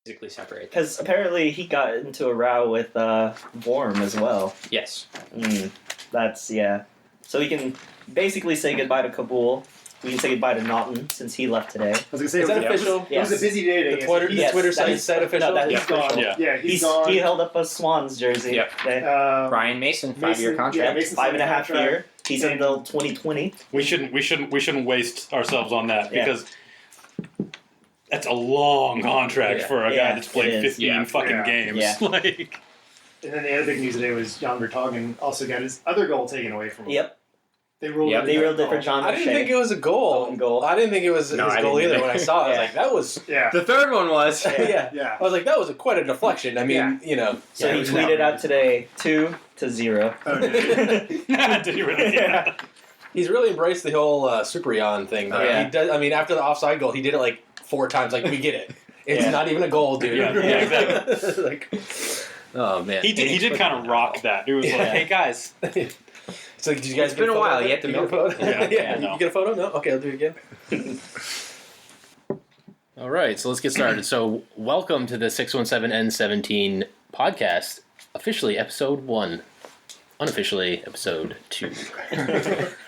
physically separate. Because apparently he got into a row with Worm as well. Yes. That's, yeah. So we can basically say goodbye to Kaboul. We can say goodbye to Naughton since he left today. I was going to say, is that official? It was a busy day. The Twitter site said official? No, that is Yeah. official. Yeah, he's gone. He held up a Swans jersey. Yep. Today. Brian Mason, 5-year contract. Yeah, Mason's 5.5 contract. year. He's until 2020. We shouldn't waste ourselves on that Yeah. because that's a long contract for a guy that's played 15 fucking games. Yeah. Like, And then the other big news today was Jan Vertonghen also got his other goal taken away from him. Yep. They ruled They ruled it for John I didn't O'Shea. think it was a goal. I didn't think it was his I goal didn't either. either. When I saw it, I was Yeah. like, that was... Yeah. The third one was. yeah. Yeah. I was like, that was quite a deflection. I mean, you know. So yeah, he it was tweeted out today 2-0. Oh, did did you really? Yeah. He's really embraced the whole Super Jan thing. Though. Yeah. He does. I mean, after the offside goal, he did it like 4 times. Like, we get it. It's Yeah. not even a goal, dude. Yeah, exactly. like, oh man, He did kind of rock that. It was like, hey guys. So did you guys? It's get been a photo while. of it? You have to get a milk photo. it. Yeah, no. You get a photo? No. Okay, I'll do it again. All right, so let's get started. So, welcome to the 617N17 podcast, officially episode 1, unofficially episode 2.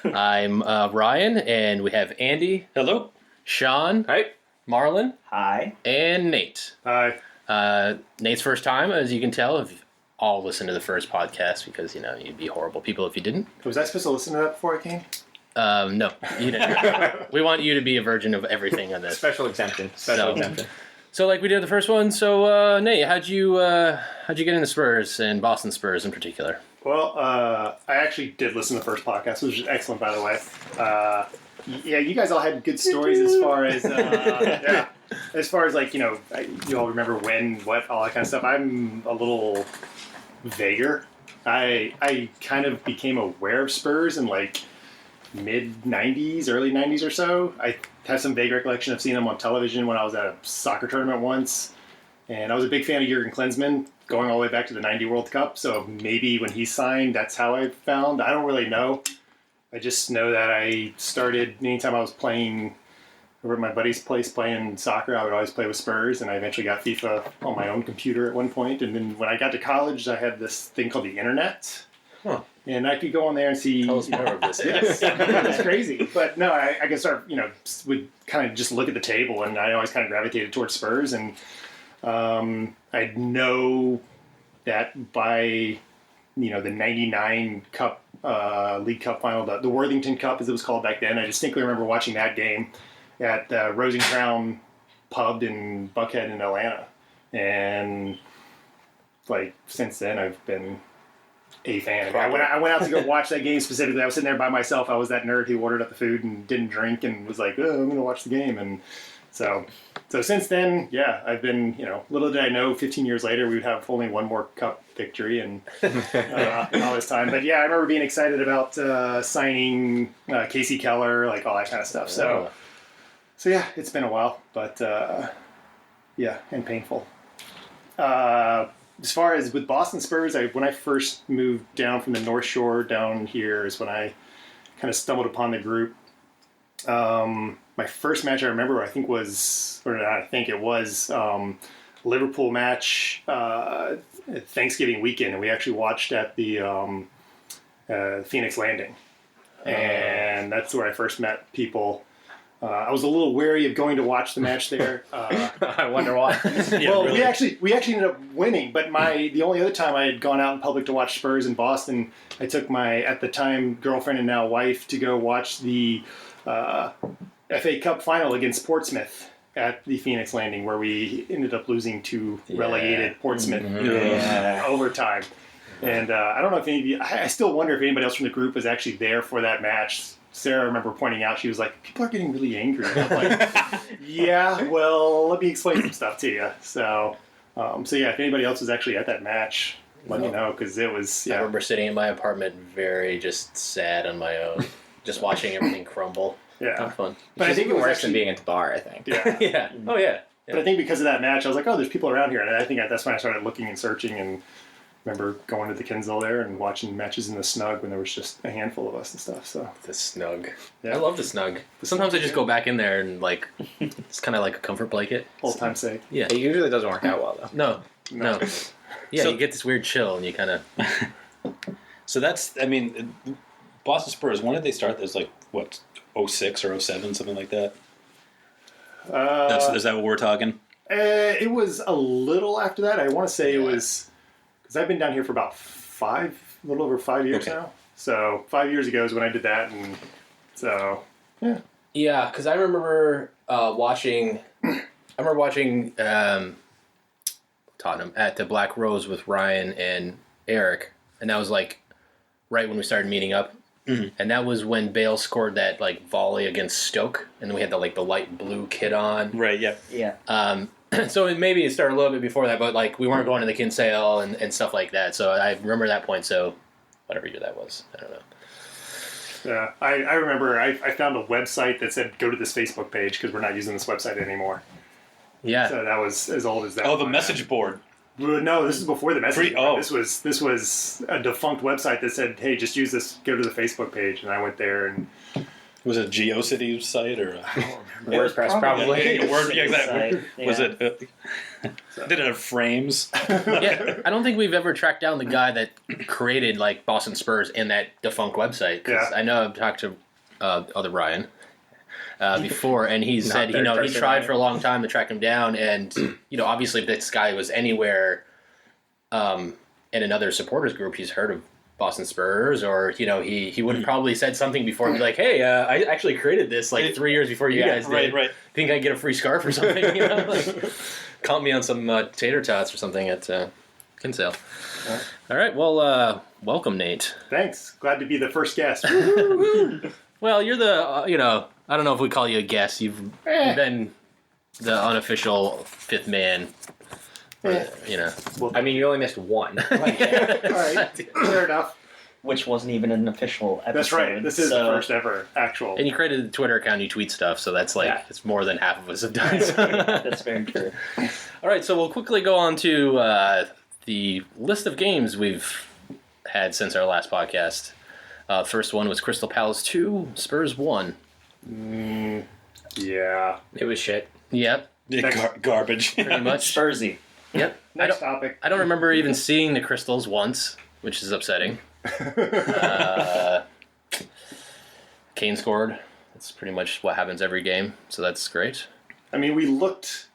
I'm Ryan, and we have Andy, Hello. Sean, Right? Marlon, Hi. and Nate. Hi. Nate's first time, as you can tell, if you all listened to the first podcast, because, you know, you'd be horrible people if you didn't. Was I supposed to listen to that before I came? No, you didn't. We want you to be a virgin of everything on this. Special exemption. So like we did the first one, so Nate, how'd you get into Spurs and Boston Spurs in particular? Well, I actually did listen to the first podcast, which is excellent, by the way. Yeah, you guys all had good stories as far as as far as like, you know, you all remember when, what, all that kind of stuff. I'm a little vaguer. I kind of became aware of Spurs in like mid 90s, early 90s or so. I have some vague recollection of seeing them on television when I was at a soccer tournament once. And I was a big fan of Jurgen Klinsmann, going all the way back to the 90 World Cup. So maybe when he signed, that's how I found. I don't really know. I just know that I started, anytime I was playing over at my buddy's place playing soccer, I would always play with Spurs. And I eventually got FIFA on my own computer at one point. And then when I got to college, I had this thing called the internet. Huh. And I could go on there and see. Tell us more of this. Yes, it's crazy. But no, I could start, you know, would kind of just look at the table, and I always kind of gravitated towards Spurs. And I know that by, you know, the 99 Cup, League Cup final, the Worthington Cup as it was called back then, I distinctly remember watching that game at the Rosing Crown pub in Buckhead in Atlanta. And like since then I've been a fan. I went out to go watch that game specifically. I was sitting there by myself. I was that nerd who ordered up the food and didn't drink and was like, oh, I'm going to watch the game. And so since then, yeah, I've been, you know, little did I know 15 years later we would have only one more cup victory and all this time. But yeah, I remember being excited about signing Casey Keller, like all that kind of stuff. So yeah, it's been a while, but yeah, and painful. As far as with Boston Spurs, when I first moved down from the North Shore down here is when I kind of stumbled upon the group. My first match I remember, it was Liverpool match Thanksgiving weekend, and we actually watched at the Phoenix Landing, and that's where I first met people. I was a little wary of going to watch the match there. I wonder why. Well, really. we actually ended up winning, but the only other time I had gone out in public to watch Spurs in Boston, I took my, at the time, girlfriend and now wife to go watch the FA Cup final against Portsmouth at the Phoenix Landing, where we ended up losing to relegated Portsmouth in overtime. And I don't know if any of you, I still wonder if anybody else from the group was actually there for that match. Sarah, I remember pointing out, she was like, people are getting really angry. I'm like, yeah, well, let me explain some stuff to you. So yeah, if anybody else was actually at that match, let me know, because it was, I remember sitting in my apartment very just sad on my own, just watching everything crumble. Yeah. Not fun. But I think it's worse than being at the bar, I think. Yeah. Yeah. Oh, yeah. But I think because of that match, I was like, oh, there's people around here. And I think that's when I started looking and searching. And remember going to the Kinsale there and watching matches in the snug when there was just a handful of us and stuff. So The snug. Yeah. I love the snug. Sometimes I just go back in there and like it's kind of like a comfort blanket. old time's sake. Yeah. It usually doesn't work out well, though. No. Yeah, So- you get this weird chill and you kind of. So that's, I mean, Boston Spurs, when did they start? There's like, what, 06 or 07, something like that? Is that what we're talking? It was a little after that. I want to say it was because I've been down here for about a little over 5 years Okay. now. So 5 years ago is when I did that, and so yeah. Yeah, because I remember watching. Tottenham at the Black Rose with Ryan and Eric, and that was like right when we started meeting up. Mhm. And that was when Bale scored that like volley against Stoke, and then we had the light blue kit on. Right, yeah. Yeah. So maybe it started a little bit before that, but like we weren't going to the Kinsale and stuff like that. So I remember that point. So whatever year that was, I don't know. Yeah, I remember I found a website that said go to this Facebook page because we're not using this website anymore. Yeah, So that was as old as that. Oh, the was. message board. Well, no, this is before the message. Oh. This was a defunct website that said, "Hey, just use this. Go to the Facebook page." And I went there, and Was it a GeoCities site or? WordPress, probably. Yeah, Word, yeah, exactly. Site, Was yeah. it? Did it have frames? yeah. I don't think we've ever tracked down the guy that created like Boston Spurs in that defunct website. 'Cause Yeah. I know I've talked to other Ryan before, and he said he third-person tried Ryan. for a long time to track him down, and obviously if this guy was anywhere in another supporters group, he's heard of Boston Spurs, or he would have probably said something before and be like, "Hey, I actually created this like 3 years before you guys did. Right. Think I get a free scarf or something? Like, count me on some tater tots or something at Kinsale." All right, well, welcome, Nate. thanks. Glad to be the first guest. Well, you're the I don't know if we call you a guest. You've been the unofficial fifth man. I mean, you only missed one. All right, fair enough. Which wasn't even an official episode. That's right. This is the first ever actual. And you created a Twitter account. You tweet stuff, so that's like it's more than half of us have done. That's very true. All right, so we'll quickly go on to the list of games we've had since our last podcast. First one was Crystal Palace 2, Spurs 1. Yeah. It was shit. Yep, Garbage. pretty much. Spursy. Yep. Next topic. I don't remember even seeing the Crystals once, which is upsetting. Kane scored. That's pretty much what happens every game, so that's great. I mean, we looked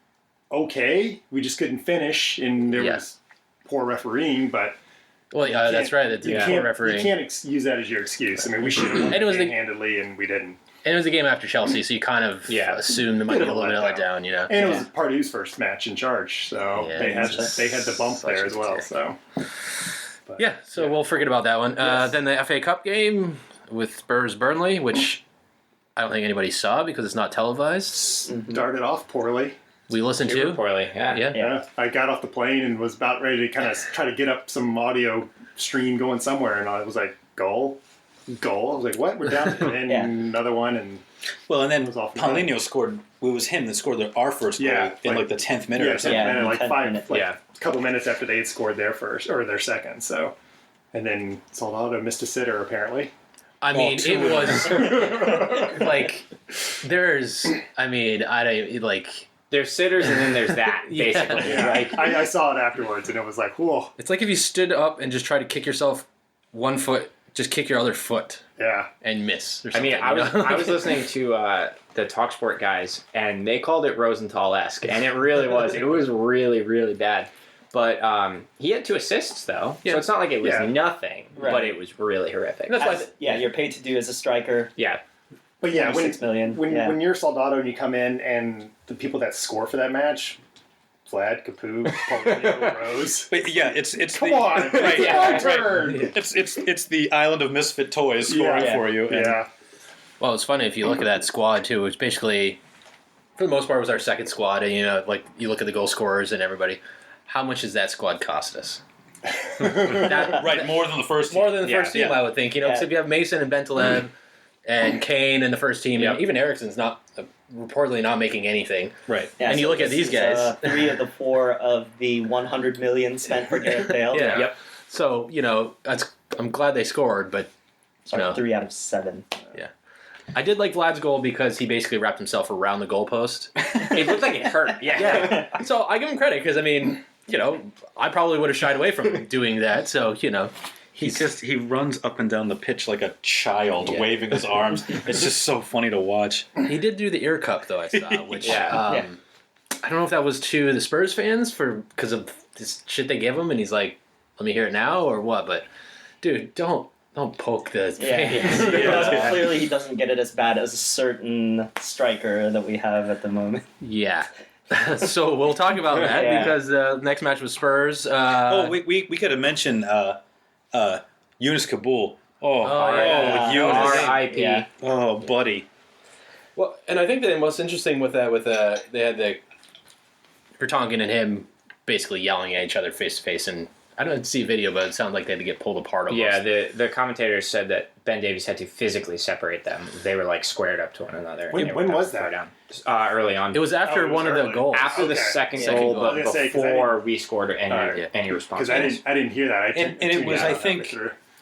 okay. We just couldn't finish, and there was poor refereeing. But Well, yeah, that's right. That's you poor can't, refereeing. you can't use that as your excuse. I mean, we should have won And it was the- handedly, and we didn't. And it was a game after Chelsea, so you kind of assume there might be a little bit of a letdown, And it was Pardew's first match in charge, so Yeah, they had it's the bump such there a as well. mistake. So Yeah, so we'll forget about that one. Yes. Then the FA Cup game with Spurs Burnley, which I don't think anybody saw because it's not televised. started off poorly. We listened Super to. poorly. Yeah. Yeah. Yeah, I got off the plane and was about ready to kind of try to get up some audio stream going somewhere, and I was like, goal. I was like, what? We're down, and then another one, and Well, and then was off the Paulinho scored. It was him that scored our first goal Yeah, in like- like the 10th minute yeah, or something. Yeah, and then like 10th five, minute. a couple minutes after they had scored their first or their second. So, and then Soldado missed a sitter apparently. I mean, it was like I don't like. There's sitters and then there's that, Yeah. basically. Yeah, Like, I saw it afterwards, and it was like, whoa, It's like if you stood up and just tried to kick yourself one foot, just kick your other foot yeah. and miss. Or I something, mean, I you was know? I was listening to the TalkSport guys, and they called it Rosenthal-esque, and it really was. It was really, really bad. But he had 2 assists, though, so it's not like it was nothing, Right. but it was really horrific. That's why. You're paid to do as a striker. Yeah. But yeah, when 6 million. when you're Soldado and you come in, and the people that score for that match, Vlad, Capu, Paulinho, Rose. But yeah, it's Come the, on, right? it's my turn. It's the island of misfit toys scoring Yeah. for you. And Yeah, Well, it's funny if you look at that squad too. It's basically, for the most part, was our second squad. And like you look at the goal scorers and everybody. How much does that squad cost us? right, more than the first. More than the Yeah, first team, yeah. I would think. Because if you have Mason and Bentaleb and Kane in the first team, and even Eriksen's not reportedly not making anything. Right. Yeah, And you look at this these is, guys. 3 of the 4 of the 100 million spent for Gareth Bale. Yeah. Yep. So I'm glad they scored, but Sorry, 3 out of 7. I did like Vlad's goal because he basically wrapped himself around the goalpost. It looked like it hurt. Yeah. So I give him credit because I probably would have shied away from doing that. So He runs up and down the pitch like a child, waving his arms. It's just so funny to watch. He did do the ear cup though, I saw, which Yeah. I don't know if that was to the Spurs fans because of this shit they gave him, and he's like, "Let me hear it now" or what? But dude, don't poke the fans. Clearly, he doesn't get it as bad as a certain striker that we have at the moment. Yeah. So we'll talk about that because the next match was Spurs. We could have mentioned Yunus Kaboul. Yunus. R.I.P. Yeah. Oh, buddy. Well, and I think the most interesting with that, they had the Vertonghen and him basically yelling at each other face to face, and I don't see a video, but it sounded like they had to get pulled apart almost. Yeah, the commentators said that Ben Davies had to physically separate them. They were like squared up to one another. When was that? Down. Early on. It was after one of the goals. After the second goal, but before we scored any response. Because I didn't hear that. And it was, I think,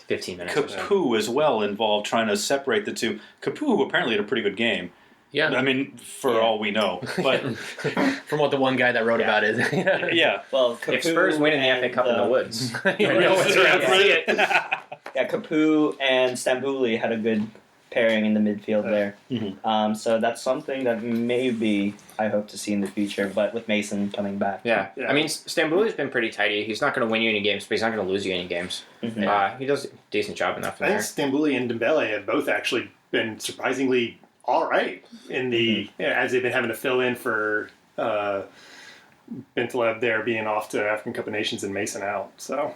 15 minutes. Capoue as well involved trying to separate the two. Capoue, who apparently had a pretty good game. Yeah. I mean, for all we know. But from what the one guy that wrote about it. yeah. Well, if Spurs win in the FA Cup in the woods, Capoue and Stambouli had a good pairing in the midfield there. Mm-hmm. So that's something that maybe I hope to see in the future, but with Mason coming back. Yeah. I mean, Stambouli's been pretty tidy. He's not going to win you any games, but he's not going to lose you any games. He does a decent job enough in there. I think Stambouli and Dembele have both actually been surprisingly all right in the as they've been having to fill in for Bentaleb there being off to African Cup of Nations and Mason out. So,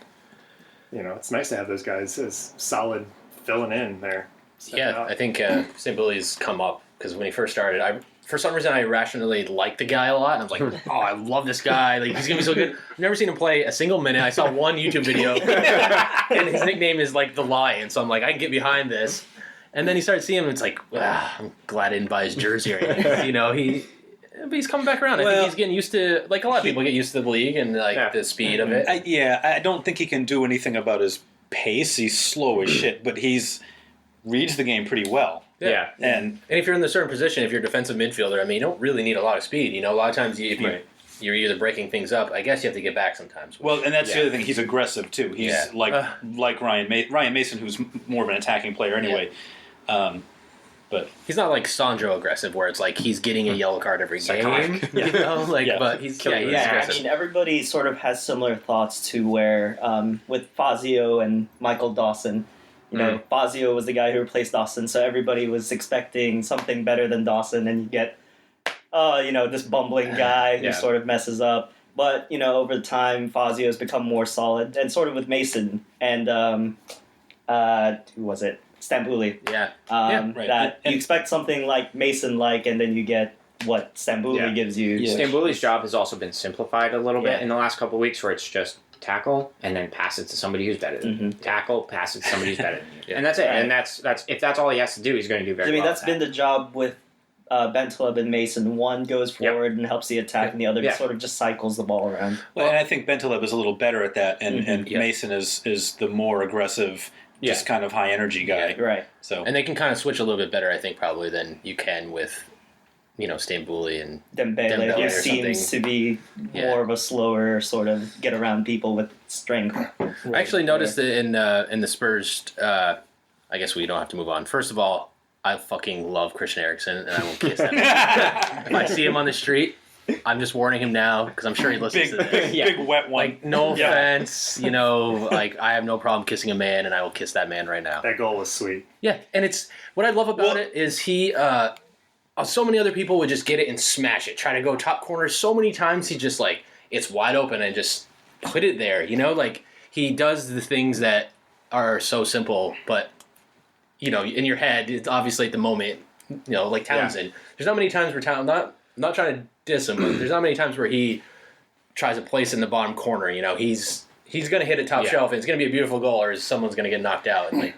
it's nice to have those guys as solid filling in there. Yeah, I think Stambouli's come up because when he first started, for some reason I irrationally liked the guy a lot, and I was like, oh, I love this guy. Like, he's going to be so good. I've never seen him play a single minute. I saw one YouTube video, and his nickname is like The Lion, so I'm like, I can get behind this. And then he started seeing him, and it's like, I'm glad I didn't buy his jersey or anything. But he's coming back around. I think he's getting used to, like a lot of people get used to the league and the speed of it. I don't think he can do anything about his pace. He's slow as shit, but he's reads the game pretty well. Yeah. And if you're in a certain position, if you're a defensive midfielder, I mean, you don't really need a lot of speed. A lot of times if you're either breaking things up, I guess you have to get back sometimes. Well, and that's the other thing. He's aggressive, too. He's like Ryan Mason, who's more of an attacking player anyway. Yeah. But he's not like Sandro aggressive, where it's like he's getting a yellow card every game. But he's killing aggressive. I mean, everybody sort of has similar thoughts to where with Fazio and Michael Dawson, Fazio was the guy who replaced Dawson, so everybody was expecting something better than Dawson, and you get, this bumbling guy who sort of messes up. But, over time, Fazio has become more solid, and sort of with Mason and, who was it? Stambouli. You expect something like Mason-like, and then you get what Stambouli gives you. Yeah. Stambouli's job has also been simplified a little bit in the last couple of weeks, where it's just tackle and then pass it to somebody who's better than you. Tackle, pass it to somebody who's better than you. And that's it. Right. And that's if that's all he has to do, he's going to do very well. I mean, that's been the job with Bentaleb and Mason. One goes forward and helps the attack, and the other sort of just cycles the ball around. Well, and I think Bentaleb is a little better at that, and Mason is the more aggressive, just kind of high energy guy. Right. So and they can kind of switch a little bit better, I think, probably than you can with Stambouli and Dembele who seems to be more of a slower sort of get around people with strength. I actually noticed that in the Spurs. I guess we don't have to move on. First of all, I fucking love Christian Eriksen, and I will kiss that man. If I see him on the street, I'm just warning him now because I'm sure he listens to this. Big wet one. Like, no offense, like I have no problem kissing a man, and I will kiss that man right now. That goal was sweet. Yeah, and it's what I love about it is he. So many other people would just get it and smash it, try to go top corner. So many times he just it's wide open and just put it there. Like he does the things that are so simple, but in your head, it's obviously at the moment. Like Townsend. Yeah. There's not many times where Townsend, not trying to diss him, but there's not many times where he tries a place in the bottom corner. He's going to hit it top shelf, and it's going to be a beautiful goal, or someone's going to get knocked out. And right.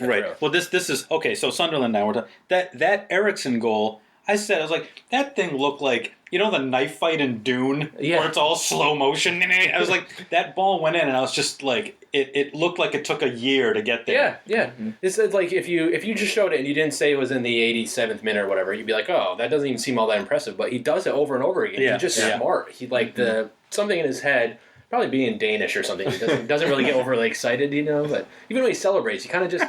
Row. Well, this is okay. So Sunderland now we're talking that Eriksen goal. I was like, that thing looked like the knife fight in Dune, where it's all slow motion. I was like, that ball went in, and I was just like, it looked like it took a year to get there. Yeah. It's like if you just showed it and you didn't say it was in the 87th minute or whatever, you'd be like, oh, that doesn't even seem all that impressive. But he does it over and over again. Yeah. He's just smart. He like something in his head, probably being Danish or something. He doesn't really get overly excited, But even when he celebrates, he kind of just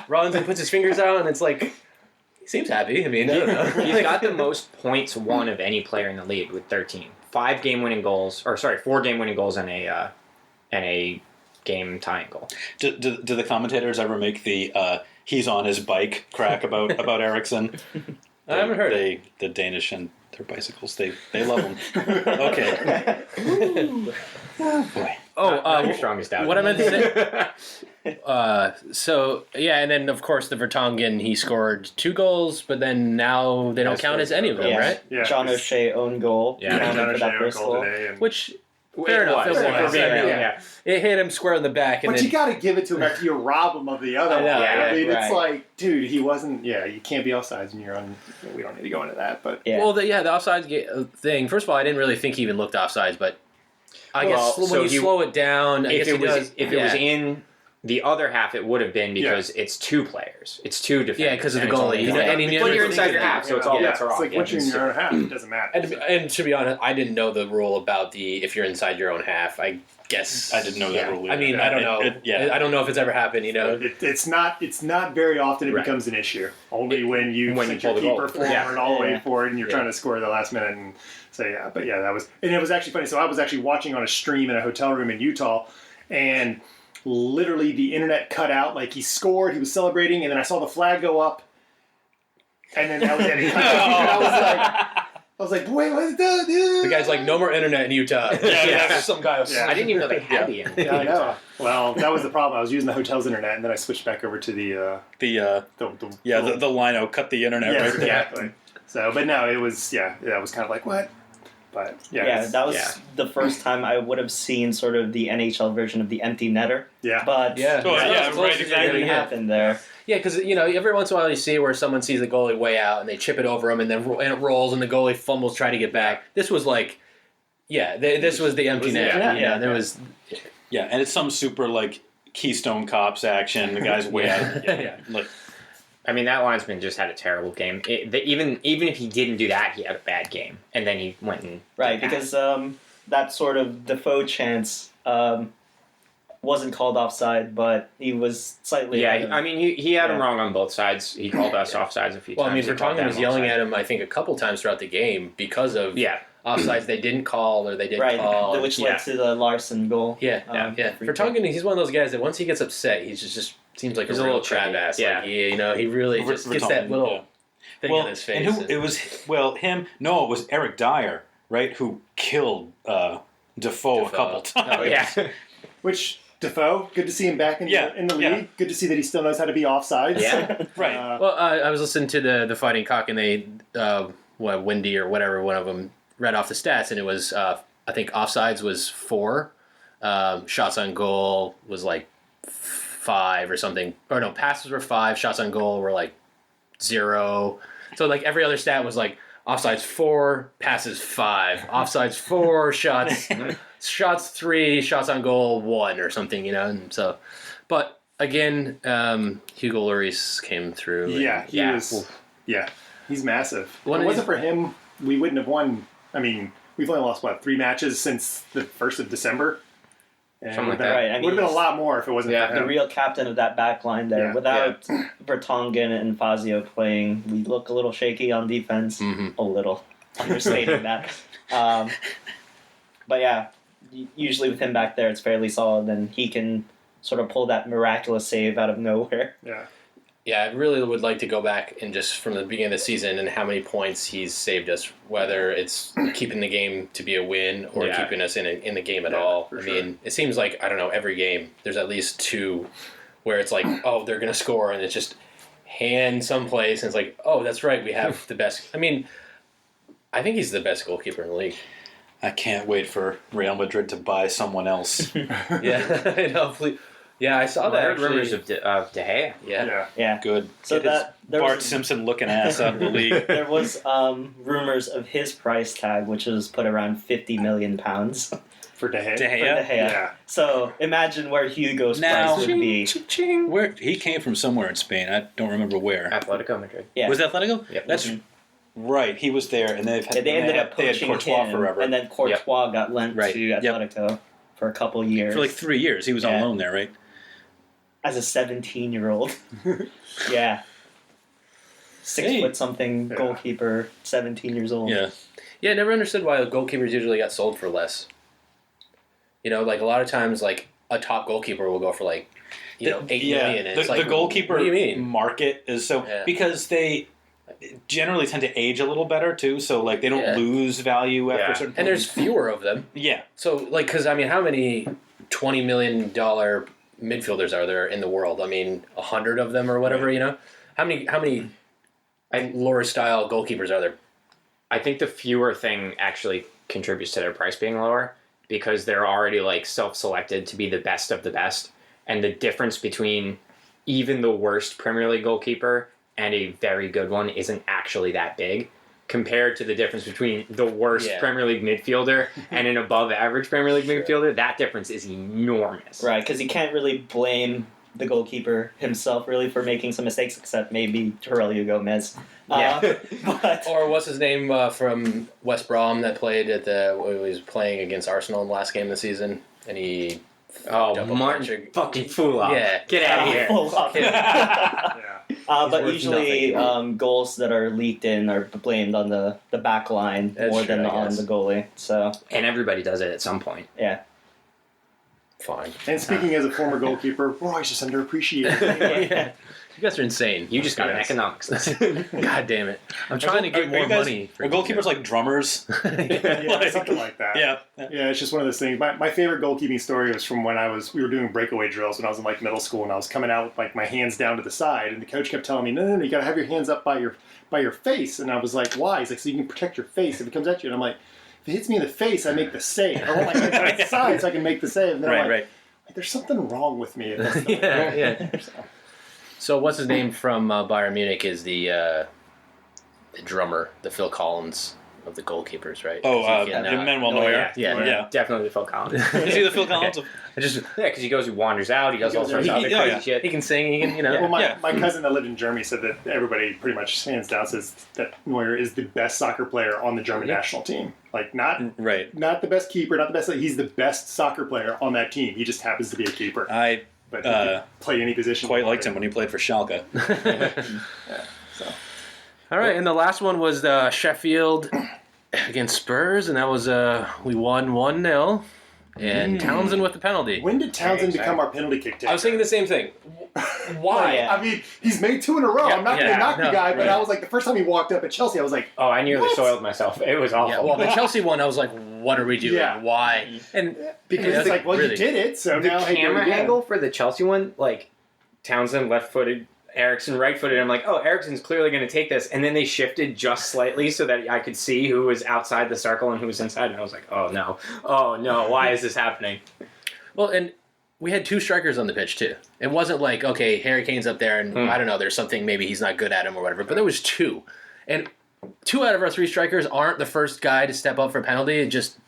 runs and puts his fingers out, and it's like he seems happy. I mean, I don't know. He's got the most points won of any player in the league with 13. 4 game-winning goals and a game-tying goal. Do the commentators ever make the he's on his bike crack about Eriksson? I haven't heard it. The Danish and their bicycles, they love them. Okay. Boy. Not your strongest out. What I meant to say. And then of course the Vertonghen, he scored 2 goals, but then now they don't count as any of them, right? Yeah. John O'Shea own goal. Yeah. John for that O'Shea first goal. today. And... Which fair enough. It hit him square in the back, and but then, you got to give it to him after you rob him of the other one. Yeah, I mean, right. it's like, dude, he wasn't. Yeah, you can't be offsides when you're on. We don't need to go into that, but the offsides thing. First of all, I didn't really think he even looked offsides, but I guess when you slow it down, if it was in the other half, it would have been because it's 2 players. It's 2 defenders. Yeah, because of the and it's goalie. only one. But you're inside your half, so it's all bets are off. It's like once you're in your own half, it doesn't matter. And to be honest, I didn't know the rule about if you're inside your own half. I guess I didn't know that rule either. I mean, I don't know. I don't know if it's ever happened. It's not very often it becomes an issue. Only when you send your keeper forward all the way forward and you're trying to score the last minute. And so it was actually funny. So I was actually watching on a stream in a hotel room in Utah, and literally the internet cut out. Like he scored, he was celebrating, and then I saw the flag go up, and then that was it. It cut out. And I was like, wait, what's that? The guy's like, no more internet in Utah. Some guy was. I didn't even know they had the internet. Yeah, I know. Well, that was the problem. I was using the hotel's internet, and then I switched back over to the Lino cut the internet right there. Exactly. So, but no, it was that was kind of like what. But that was the first time I would have seen sort of the NHL version of the empty netter. Yeah. But right, exactly happened there. Yeah, because every once in a while you see where someone sees the goalie way out and they chip it over him and then it rolls and the goalie fumbles trying to get back. This was like, this was the empty net. There was. Yeah, and it's some super like Keystone Cops action. The guy's way out. Like. I mean, that linesman just had a terrible game. Even if he didn't do that, he had a bad game, and then he went and because that sort of Defoe chance wasn't called offside, but he was slightly. Yeah, I mean, he had him wrong on both sides. He called us offsides a few times. Well, I mean, Vertonghen was yelling at him, I think, a couple times throughout the game because of offsides they didn't call or they did call, which led to the Larson goal. Vertonghen, he's one of those guys that once he gets upset, he's just seems like he's a little crab ass. Yeah. Like, he really just gets that little thing in his face. And it was Eric Dyer, right, who killed Defoe a couple times. Oh, yeah. Which Defoe, good to see him back in the league. Yeah. Good to see that he still knows how to be offsides. Yeah. Right. Well, I was listening to the Fighting Cock, and they Wendy or whatever, one of them read off the stats, and it was I think offsides was 4, shots on goal was like 5 or something, or no, passes were 5, shots on goal were like 0. So like every other stat was like offsides 4, passes 5, offsides 4, shots 3, shots on goal 1 or something, And so, but again, Hugo Lloris came through. He's massive. If One it of wasn't for him, we wouldn't have won. I mean, we've only lost 3 matches since the 1st of December. And Something like would that. have been a lot more if it wasn't for him. The real captain of that back line there. Without Vertonghen and Fazio playing, we look a little shaky on defense. A little. Understating that. But yeah, usually with him back there, it's fairly solid, and he can sort of pull that miraculous save out of nowhere. Yeah. Yeah, I really would like to go back and just from the beginning of the season and how many points he's saved us, whether it's keeping the game to be a win or keeping us in the game at all. I mean, it seems like, I don't know, every game there's at least 2 where it's like, oh, they're going to score, and it's just hand someplace, and it's like, oh, that's right, we have the best. I mean, I think he's the best goalkeeper in the league. I can't wait for Real Madrid to buy someone else. Yeah, I know. Yeah, I saw that. I heard rumors of De Gea. Yeah. Good. So Get his Bart Simpson looking ass out of the league. There was rumors of his price tag, which was put around £50 million. For De Gea? For De Gea. Yeah. So imagine where Hugo's Now- price would be. Where he came from somewhere in Spain. I don't remember where. Atletico Madrid. Yeah. Was that Atletico? Yep. That's Mhm. right. He was there, and Yeah, they ended up they had poaching Courtois him, forever. and then Courtois got lent Right. to Yep. Atletico for a couple years for like 3 years, he was on Yeah. loan there, right? as a 17-year-old. Yeah. 6 foot something Yeah. goalkeeper, 17 years old. Yeah. Yeah, I never understood why goalkeepers usually got sold for less. You know, like a lot of times, like a top goalkeeper will go for like, you know, 8 million. And The, it's like, the goalkeeper What do you mean? market is so Yeah. because they generally tend to age a little better too, so like they don't Yeah. lose value after Yeah. a certain point. And there's fewer of them. yeah. So, like, because I mean, how many $20 million midfielders are there in the world? I mean, 100 of them or whatever. You know, how many lower style goalkeepers are there? I think the fewer thing actually contributes to their price being lower because they're already like self-selected to be the best of the best, and the difference between even the worst Premier League goalkeeper and a very good one isn't actually that big compared to the difference between the worst Yeah. Premier League midfielder and an above average Premier League midfielder. That difference is enormous. Right, because you can't really blame the goalkeeper himself really for making some mistakes, except maybe Aurelio Gomez. Yeah. But Or what's his name from West Brom that played at the when he was playing against Arsenal in the last game of the season, and he Oh, double Martin punch a- fucking Fulop. Yeah. Get out of here. Yeah. but worth usually nothing. goals that are leaked in are blamed on the back line That's more true, than I on guess. the goallie. So And everybody does it at some point. yeah. fine. And speaking as a former goalkeeper, Roy's just underappreciated. Yeah. You guys are insane. You just got an Yes. economics. God damn it! I'm trying to get Are more you guys- money. Are goalkeepers like drummers? Yeah, something like that. Yeah. Yeah, it's just one of those things. My favorite goalkeeping story was from when we were doing breakaway drills when I was in like middle school, and I was coming out with like my hands down to the side, and the coach kept telling me, no, you gotta have your hands up by your face, and I was like, why? He's like, so you can protect your face if it comes at you, and I'm like, if it hits me in the face, I make the save. I want my hands on the side so I can make the save. And then I'm like, there's something wrong with me. If that's the way Yeah, I- yeah. So what's his name from Bayern Munich is the drummer, the Phil Collins of the goalkeepers, right? Oh, He can, Manuel Oh, Neuer. yeah. Yeah. Definitely Phil Collins. Is he the Phil Collins of? I just Yeah, because he wanders out, he does all sorts of other Yeah, crazy yeah. shit. he can sing, he can, you know. Well, Yeah. my cousin that lived in Germany said that everybody pretty much hands down says that Neuer is the best soccer player on the German national team. Like not Right. the best keeper, not the best. He's the best soccer player on that team. He just happens to be a keeper, I but he can play any position. quite liked him when he played for Schalke. So. All right, and the last one was Sheffield against Spurs, and that was we won 1-0, and Townsend with the penalty. When did Townsend Exactly. become our penalty kick taker? I was thinking the same thing. Why? Oh, yeah. I mean, he's made 2 in a row. Yeah, I'm not yeah, going to knock no, the guy, but right. I was like, the first time he walked up at Chelsea, I was like, Oh, I nearly What? soiled myself. It was awful. Yeah, well, the Chelsea one, I was like, what are we doing? Yeah. Why? And because Yeah, it's like, well, really. you did it, so the now hey, do it camera again. angle for the Chelsea one, like Townsend left-footed, Eriksson right-footed. I'm like, oh, Eriksson's clearly going to take this, and then they shifted just slightly so that I could see who was outside the circle and who was inside, and I was like, oh no, why is this happening? well, and we had 2 strikers on the pitch too. It wasn't like, okay, Harry Kane's up there, and I don't know, there's something maybe he's not good at him or whatever. But there was 2, and 2 out of our 3 strikers aren't the first guy to step up for a penalty. It just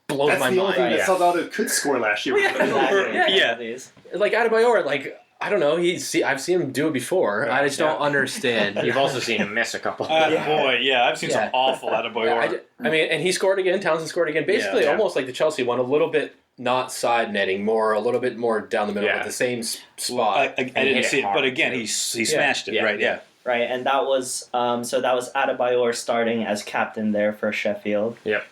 blows That's my the only thing mind. that Salgado could score last year. Exactly. Yeah. Penalties. Like Adebayor, like I don't know, I've seen him do it before. I just don't understand. You've also seen him miss a couple. Boy, yeah, I've seen Yeah. some awful Adebayor. I mean, and he scored again. Townsend scored again. Basically, Yeah. almost like the Chelsea one, a little bit not side netting, a little bit more down the middle, Yeah. but the same spot. I hit didn't it see it, hard, but again, too. he smashed it, Yeah. right? Yeah. Right, and that was that was Adebayor starting as captain there for Sheffield. Yep.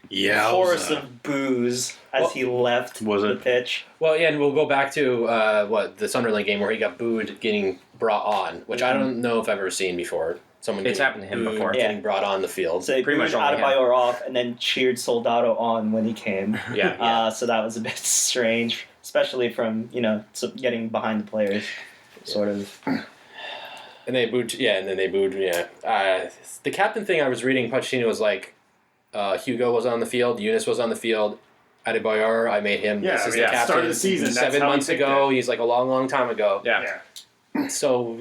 Yeah. Chorus of boos as he left Was the it? pitch. Well, yeah, and we'll go back to the Sunderland game where he got booed getting brought on, which I don't know if I've ever seen before. Someone It's getting happened to him booed, before. getting brought on the field. So they Pretty booed much only him. Adebayor off and then cheered Soldado on when he came. Yeah. So that was a bit strange, especially from getting behind the players, sort of. And they booed, and then they booed, the captain thing I was reading, Pochettino was like, Hugo was on the field, Eunice was on the field, Adebayor, I made him Yeah, assistant yeah, captain start of the season, that's 7 how he months picked ago. it. He's like a long, long time ago. Yeah. Yeah. So,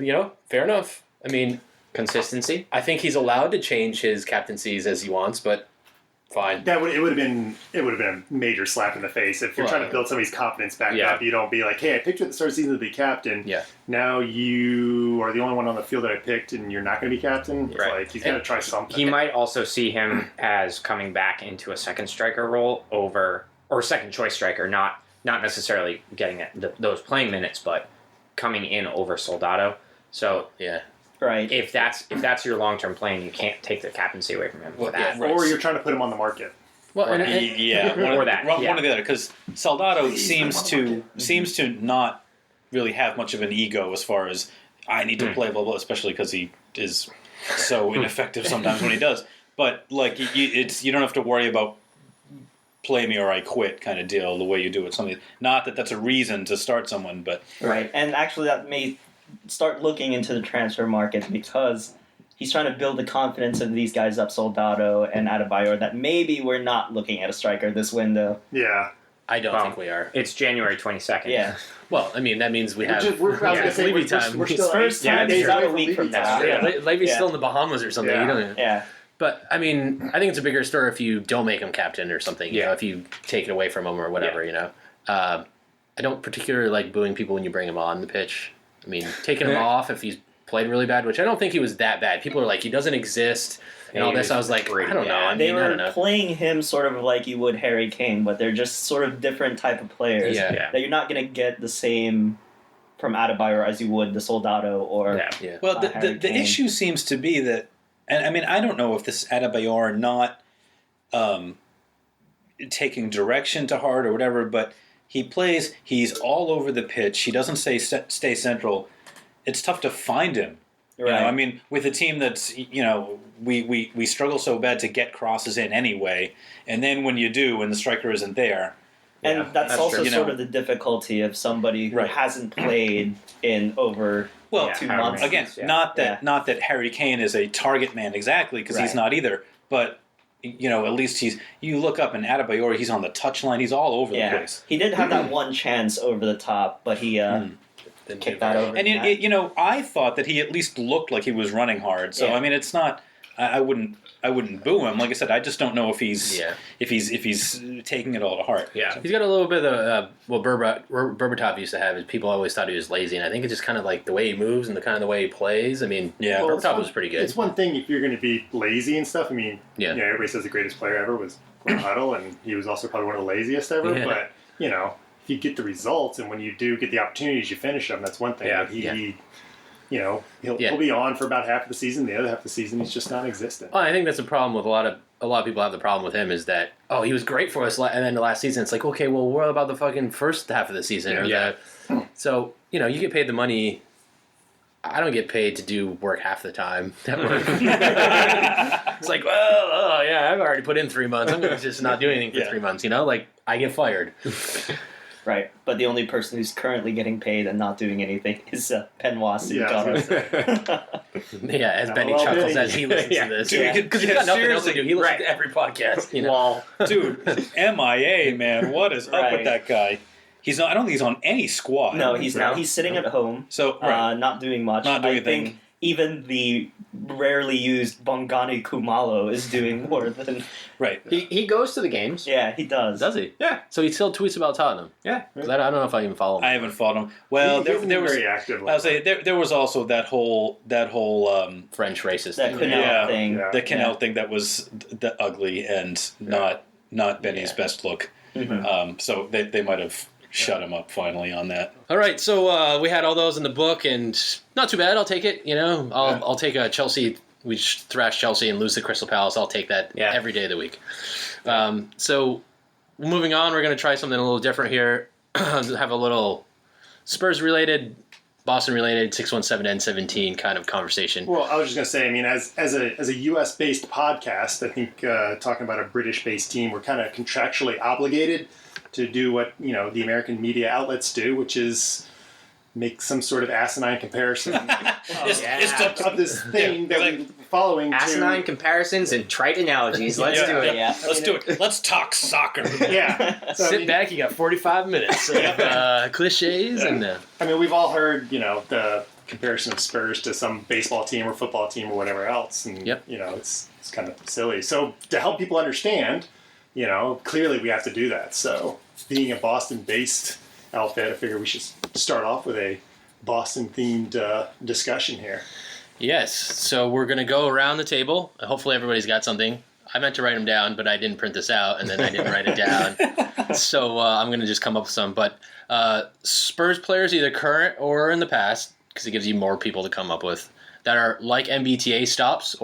fair enough. I mean, Consistency. I think he's allowed to change his captaincies as he wants, but fine. it would have been a major slap in the face if you're trying to build somebody's confidence back up. You don't be like, hey, I picked you at the start of the season to be captain. Yeah. Now you are the only one on the field that I picked, and you're not going to be captain. It's Right. like he's got to try something. He might also see him as coming back into a second striker role or second choice striker, not necessarily getting those playing minutes, but coming in over Soldado. So Yeah. Right. if that's your long term plan, you can't take the captaincy away from him for that. Right. Or you're trying to put him on the market. Well, and Yeah, Or one that, or yeah. the other. Because Soldado seems to not really have much of an ego as far as I need to play blah blah, especially because he is so ineffective sometimes when he does. But like you don't have to worry about play me or I quit kind of deal the way you do it. Something not that that's a reason to start someone, but Right. And actually, that may start looking into the transfer market because he's trying to build the confidence of these guys up, Soldado and Adebayor, that maybe we're not looking at a striker this window. Yeah. I don't think we are. It's January 22nd. Yeah. Well, I mean, that means we have I was gonna say, Levy we're time. still First Yeah, time days he's out away a from week Levy from time. now. Yeah, Levy's Yeah. still in the Bahamas or something. Yeah. You don't. Yeah. But I mean, I think it's a bigger story if you don't make him captain or something. You know, if you take it away from him or whatever. You know, I don't particularly like booing people when you bring him on the pitch. I mean, taking him off if he's played really bad, which I don't think he was that bad. People are like, he doesn't exist and all He this. I was was like, pretty I don't know. I bad. mean, They I don't were know. playing him sort of like you would Harry Kane, but they're just sort of different type of players. Yeah. That you're not going to get the same from Adebayor as you would the Soldado or Yeah. well, Harry the Kane. issue seems to be that, and I mean, I don't know if this Adebayor not taking direction to heart or whatever, but he's all over the pitch. He doesn't stay central. It's tough to find him. You know, Right. I mean, with a team that's, we struggle so bad to get crosses in anyway, and then when you do, when the striker isn't there, And Yeah, that's that's also true. sort of the difficulty of somebody who Right. hasn't played in over well, Yeah, 2 however months. many- again, Yeah. not that Harry Kane is a target man exactly, because he's Right. not either, but at least you look up in Adebayor, he's on the touchline, he's all over the Yeah, place. he did have that one chance over the top, but he kicked that over. And the net. I thought that he at least looked like he was running hard. So Yeah. I mean, it's not. I wouldn't boo him. Like I said, I just don't know if he's if he's taking it all to heart. Yeah. He's got a little bit of what Berbatov used to have is people always thought he was lazy, and I think it's just kind of like the way he moves and the kind of the way he plays. I mean, Yeah. Well, Berbatov was pretty good. It's one thing if you're going to be lazy and stuff. I mean, Yeah. everybody says the greatest player ever was Glenn Huddle, and he was also probably one of the laziest ever. Yeah. But if you get the results and when you do get the opportunities, you finish them. That's one thing. Yeah. But he'll Yeah. be on for about half of the season. The other half of the season, he's just non-existent. Well, I think that's a problem with a lot of people have the problem with him is that he was great for us and then the last season it's like okay, well, what about the fucking first half of the season so you get paid the money. I don't get paid to do work half the time at work. It's like, well, I've already put in 3 months. I'm going to just not do anything for 3 months, like I get fired. Right, but the only person who's currently getting paid and not doing anything is Benoit Yeah, I was Singh. Yeah, as Benny well, chuckles Benny. as he listens to this. Yeah. Because he's got nothing else to do. He listens Right. to every podcast. Well, Dude, MIA, man, what is up Right. with that guy? He's not. I don't think he's on any squad. No, he's No. not. He's sitting at home, So right. not doing much. Not doing I think anything. even the rarely used Bongani Kumalo is doing more than. right. he goes to the games. Yeah, he does. Does he? Yeah. So he still tweets about Tottenham. Yeah. 'Cause I don't know if I even follow him. I haven't followed him. Well, He hasn't there been was. very active. I was say there was also that whole French racist That thing. Canal Yeah. thing. Yeah. the Canal thing that was the ugly and not Benny's best look. Mhm. So they might have shut him up finally on that. All right, so we had all those in the book, and not too bad. I'll take it. I'll take a Chelsea. We thrash Chelsea and lose to Crystal Palace. I'll take that every day of the week. So moving on, we're going to try something a little different here. Have a little Spurs-related, Boston-related, 617N17 kind of conversation. Well, I was just going to say, I mean, as a U.S.-based podcast, I think talking about a British-based team, we're kind of contractually obligated to do what, the American media outlets do, which is make some sort of asinine comparison of this thing that we're following. Asinine comparisons and trite analogies. Let's do it. Yeah. Let's do it. Let's talk soccer. Yeah. So, Sit back, you got 45 minutes of cliches and... I mean, we've all heard, the comparison of Spurs to some baseball team or football team or whatever else. And, Yep. it's it's kind of silly. So to help people understand, clearly we have to do that. So being a Boston-based outfit, I figure we should start off with a Boston-themed discussion here. Yes. So we're going to go around the table. Hopefully everybody's got something. I meant to write them down, but I didn't print this out, and then I didn't write it down. So I'm going to just come up with some. But Spurs players, either current or in the past, because it gives you more people to come up with, that are like MBTA stops,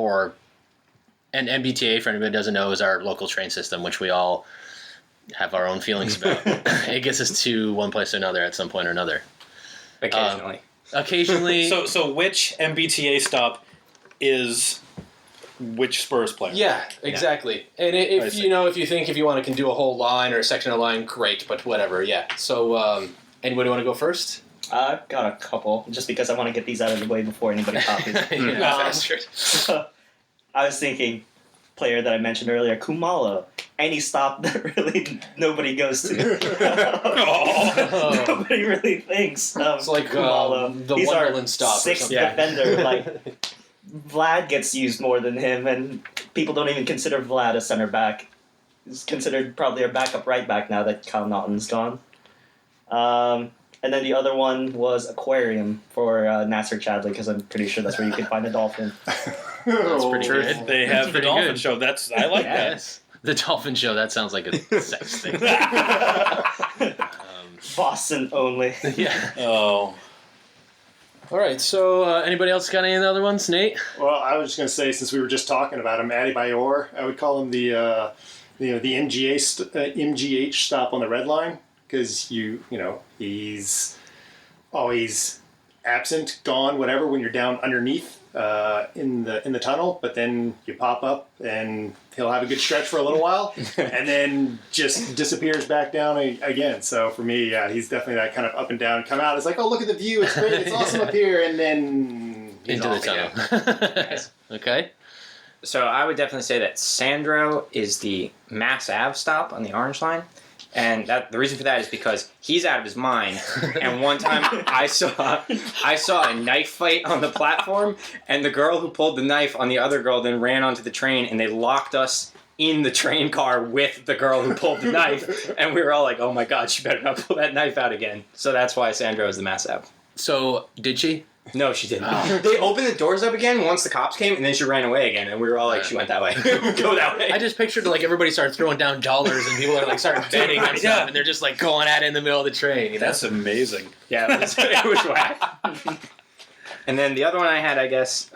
and MBTA, for anybody who doesn't know, is our local train system, which we all have our own feelings about. It gets us to one place or another at some point or another. Occasionally. So which MBTA stop is which Spurs player? Yeah, exactly. And if you want to do a whole line or a section of line, great, but whatever, yeah. So anybody want to go first? I've got a couple, just because I want to get these out of the way before anybody copies. I was thinking, player that I mentioned earlier, Kumalo. Any stop that really nobody goes to. Nobody really thinks of it's like Kumalo. The He's Wonderland our stop or sixth something. defender. Like, Vlad gets used more than him, and people don't even consider Vlad a center back. He's considered probably our backup right back now that Kyle Naughton's gone. And then the other one was Aquarium for Nasser Chadley, because I'm pretty sure that's where you can find a dolphin. That's pretty good. They have the Dolphin Show. I like that. Yes. The Dolphin Show, that sounds like a sex thing. Boston only. Yeah. Oh. All right, so anybody else got any other ones? Nate? Well, I was just going to say, since we were just talking about him, Adebayor, I would call him the MGH stop on the red line, because he's always absent, gone, whatever, when you're down underneath in the tunnel, but then you pop up and he'll have a good stretch for a little while and then just disappears back down again. So for me, yeah, he's definitely that kind of up and down, come out, it's like, oh, look at the view, it's great, it's awesome up here, and then he's Into the off tunnel. again. Okay. So I would definitely say that Sandro is the Mass Ave stop on the orange line. And the reason for that is because he's out of his mind. And one time I saw a knife fight on the platform, and the girl who pulled the knife on the other girl then ran onto the train, and they locked us in the train car with the girl who pulled the knife. And we were all like, oh my God, she better not pull that knife out again. So that's why Sandro is the Mass Ave. So, did she? No, she didn't. They opened the doors up again once the cops came, and then she ran away again. And we were all like, she went that way. Go that way. I just pictured everybody started throwing down dollars and people are starting betting on stuff and they're just going at it in the middle of the train. You know? That's amazing. Yeah, it was whack. And then the other one I had, I guess,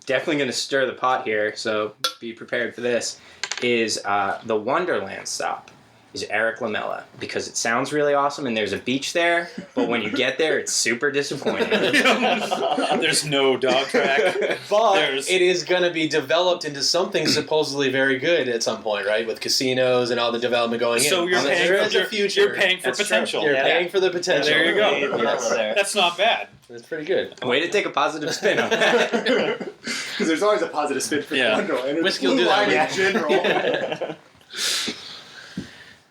definitely going to stir the pot here, so be prepared for this, is the Wonderland stop. Is Eric Lamella, because it sounds really awesome and there's a beach there, but when you get there, it's super disappointing. There's no dog track. But it is going to be developed into something supposedly very good at some point, right? With casinos and all the development going So in. you're You're paying for That's potential. true. You're paying for the potential. There you go. Yes. That's not bad. That's pretty good. Way to take a positive spin on that. Because there's always a positive spin for Wonderland. Whiskey will do that. In general.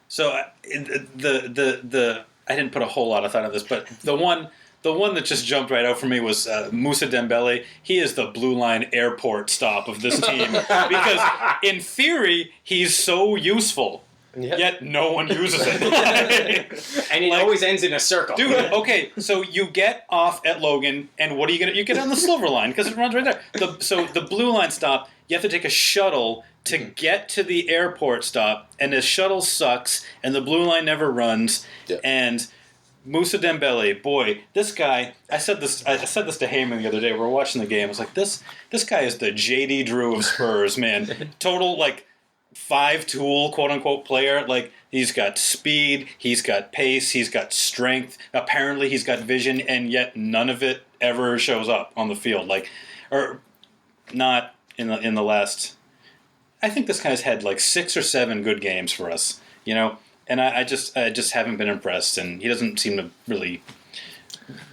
So the I didn't put a whole lot of thought on this, but the one that just jumped right out for me was Moussa Dembele. He is the blue line airport stop of this team because in theory he's so useful. Yep. Yet no one uses it. And it always ends in a circle. Dude, okay, so you get off at Logan, and what are you going to... You get on the silver line, because it runs right there. So the blue line stop, you have to take a shuttle to get to the airport stop, and the shuttle sucks, and the blue line never runs, and... Moussa Dembele, boy, this guy. I said this to Heyman the other day. We were watching the game. I was like, this guy is the JD Drew of Spurs, man. Total 5-tool quote unquote player. He's got speed, he's got pace, he's got strength. Apparently, he's got vision, and yet none of it ever shows up on the field. Or not in the last. I think this guy's had 6 or 7 good games for us. You know. And I just haven't been impressed, and he doesn't seem to really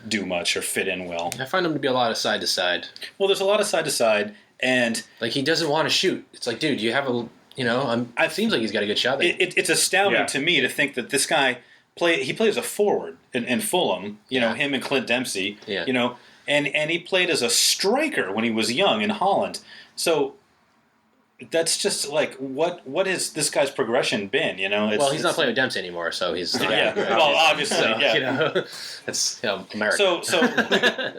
do much or fit in well. I find him to be a lot of side to side. Well, there's a lot of side to side, and he doesn't want to shoot. It's dude, you have a it seems like he's got a good shot. It's astounding to me to think that this guy plays a forward in Fulham. You know, him and Clint Dempsey. Yeah. You know, and he played as a striker when he was young in Holland. So that's just like what has this guy's progression been? You know, Well, he's not playing with Dempsey anymore, so he's not Yeah, good. well, obviously, So, yeah. you know, that's America. So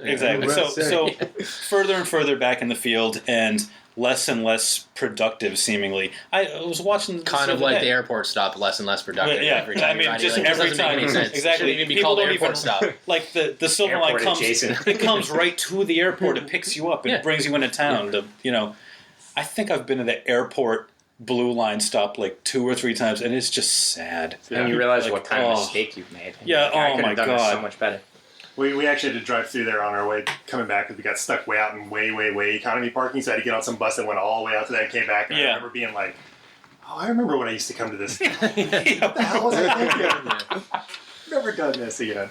exactly. So further and further back in the field and less productive, seemingly. I was watching this kind of the other like day. the airport stop, less and less productive. Yeah, every time I mean, you're riding. just Like, this every doesn't make time. any sense. Exactly. It shouldn't even be People called don't airport even- stop. Like the Silver Line Airport comes, adjacent. it comes right to the airport. It picks you up and Yeah. brings you into town. To, you know, I think I've been to the airport Blue Line stop like 2 or 3 times, and it's just sad. And you realize Like, what kind of oh. mistake you've made. Yeah, Like, I oh could my have done this God. so much better. We actually had to drive through there on our way coming back because we got stuck way out in way economy parking. So I had to get on some bus that went all the way out to that and came back. And Yeah. I remember being like, oh, I remember when I used to come to this. What Yeah. the hell was I thinking? Never done this again.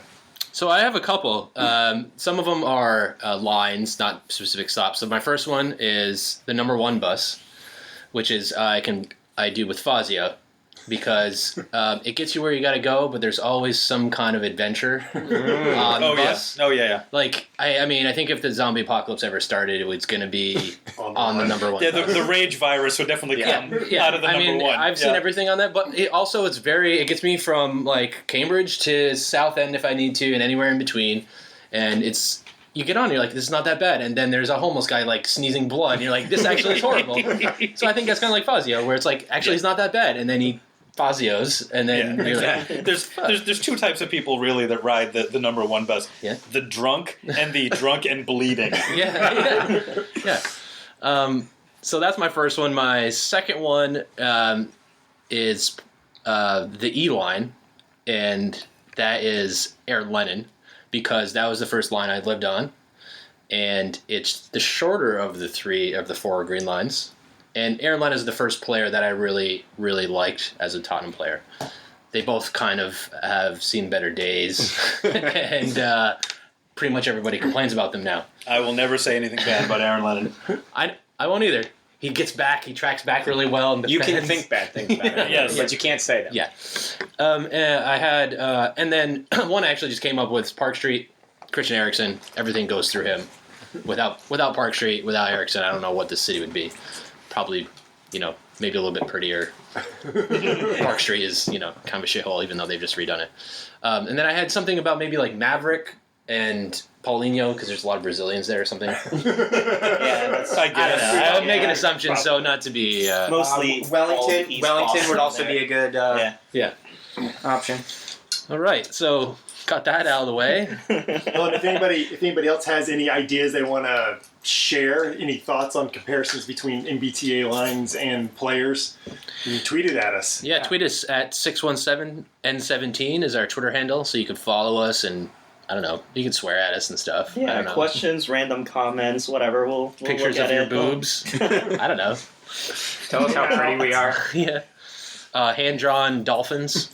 So I have a couple. Some of them are lines, not specific stops. So my first one is the number 1 bus, which is I do with Fazio, because it gets you where you got to go, but there's always some kind of adventure on the Oh bus. yeah. Oh yeah. Like I mean, I think if the zombie apocalypse ever started, it was going to be on the number 1. Yeah, bus. the rage virus would definitely come out of the I number mean, 1. I've seen everything on that, but it gets me from like Cambridge to South End if I need to, and anywhere in between, and you get on, you're like, this is not that bad, and then there's a homeless guy like sneezing blood, and you're like, this actually is horrible. So I think that's kind of like Fazio, where it's like, actually, it's not that bad, and then he Fazios, and then Yeah, you're exactly. like, There's 2 types of people really that ride the number 1 bus. Yeah. The drunk and the drunk and bleeding. yeah. So that's my first one. My second one is the E line, and that is Air Lennon, because that was the first line I lived on, and it's the shorter of the 4 green lines. And Air Lennon is the first player that I really, really liked as a Tottenham player. They both kind of have seen better days, and pretty much everybody complains about them now. I will never say anything bad about Aaron Lennon. I won't either. He gets back. He tracks back really well. And You can think bad things about it, Yes. but you can't say them. Yeah. And I had, and then one I actually just came up with Park Street, Christian Eriksen. Everything goes through him. Without Park Street, without Eriksen, I don't know what this city would be. Probably, maybe a little bit prettier. Park Street is, kind of a shithole, even though they've just redone it. And then I had something about maybe like Maverick and Paulinho, because there's a lot of Brazilians there or something. Yeah, that's, I get I don't know. it. I'm making assumptions, so not to be. mostly Wellington. East Wellington Boston would also there. be a good Yeah. option. All right, so got that out of the way. Well, if anybody else has any ideas they want to share, any thoughts on comparisons between MBTA lines and players, you can tweet it at us. Yeah, tweet us at 617N17 is our Twitter handle, so you can follow us and, I don't know, you can swear at us and stuff. I Yeah, don't know. questions, random comments, whatever. We'll Pictures look of at your it. boobs. I don't know. Tell us how pretty we are. Yeah. Hand-drawn dolphins.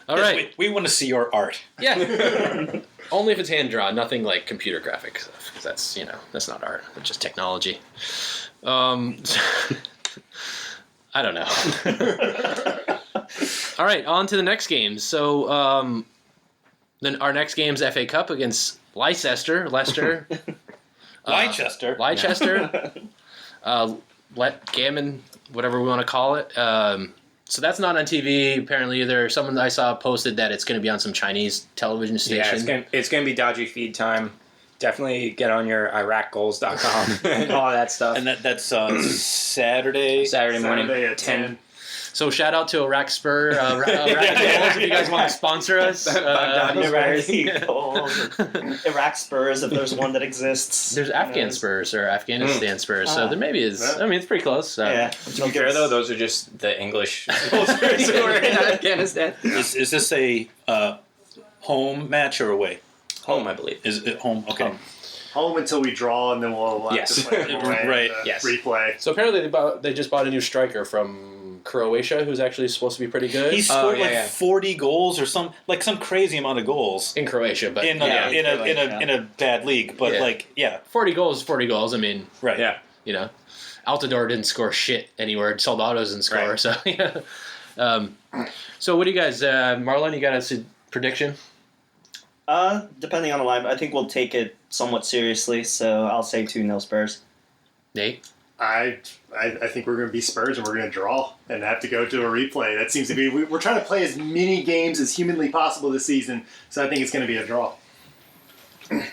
All right. We want to see your art. Yeah. Only if it's hand-drawn, nothing like computer graphic stuff, because that's not art. It's just technology. I don't know. All right, on to the next game. So, then our next game's FA Cup against Leicester. Leicester. Gammon, whatever we want to call it. So that's not on TV apparently either. Someone I saw posted that it's going to be on some Chinese television station. Yeah, it's gonna be dodgy feed time. Definitely get on your IraqGoals.com and all that stuff. And that's Saturday. Saturday morning, Saturday at 10. So shout out to Iraq Spur, Iraq Goals, if you guys want to sponsor us. Iraq Spurs, if there's one that exists. There's Afghan Spurs or Afghanistan Spurs, so there maybe is. I mean, it's pretty close. So. Yeah. To be fair though, those are just the English sponsors who are in Afghanistan. Is this a home match or away? Home, I believe. Is it home? Okay. Home until we draw, and then we'll have Yes. to play them away Right, in the yes. replay. So apparently they just bought a new striker from Croatia, who's actually supposed to be pretty good. He scored yeah. 40 goals or some crazy amount of goals in Croatia, but in yeah, in a bad league. But Yeah. 40 goals. I mean, right. Yeah. Altidore didn't score shit anywhere. Soldados didn't score. Right. So yeah. So what do you guys, Marlon? You got a prediction? Depending on the line, I think we'll take it somewhat seriously, so I'll say 2-0 Spurs. Nate? I think we're going to be Spurs and we're going to draw and have to go to a replay. That seems to be we're trying to play as many games as humanly possible this season, so I think it's going to be a draw.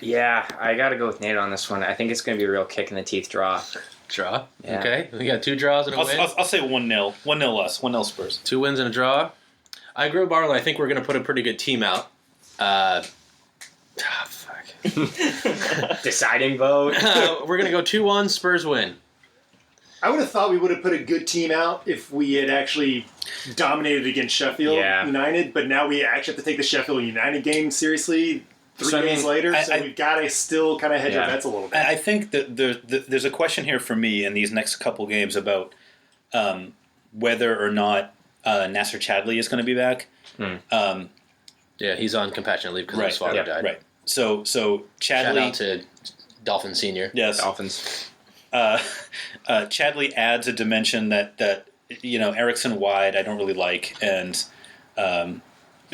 Yeah, I got to go with Nate on this one. I think it's going to be a real kick in the teeth draw. Draw? Yeah. Okay. We got 2 draws and a win. I'll say 1-0. 1-0 us. 1-0 Spurs. 2 wins and a draw. I agree with Barlow. I think we're going to put a pretty good team out. Fuck. Deciding vote. We're going to go 2-1, Spurs win. I would have thought we would have put a good team out if we had actually dominated against Sheffield United, but now we actually have to take the Sheffield United game seriously 3 days later, so we've got to still kind of hedge our bets a little bit. I think that there's a question here for me in these next couple games about whether or not Nasser Chadley is going to be back. Yeah, he's on compassionate leave because his father died. Right. So Chadley... Shout out to Dolphin Senior. Yes. Dolphins. Chadley adds a dimension that Erickson wide I don't really like, and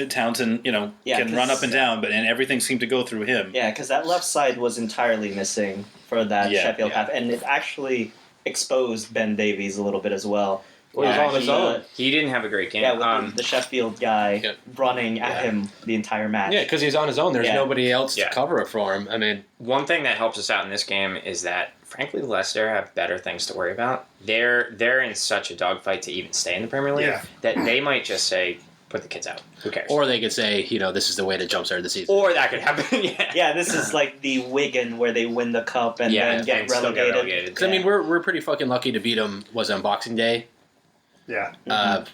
Townsend can run up and down, and everything seemed to go through him. Yeah, because that left side was entirely missing for that Sheffield half, and it actually exposed Ben Davies a little bit as well. Well, he was on his own. He didn't have a great game. Yeah, with the Sheffield guy running at him the entire match. Yeah, because he's on his own. There's nobody else to cover it for him. I mean, one thing that helps us out in this game is that, frankly, Leicester have better things to worry about. They're in such a dogfight to even stay in the Premier League that they might just say, put the kids out. Who cares? or they could say, this is the way to jumpstart the season. Or that could happen, Yeah, this is like the Wigan where they win the cup and then get relegated. Because, I mean, we're pretty fucking lucky to beat them, was on Boxing Day. Yeah. No,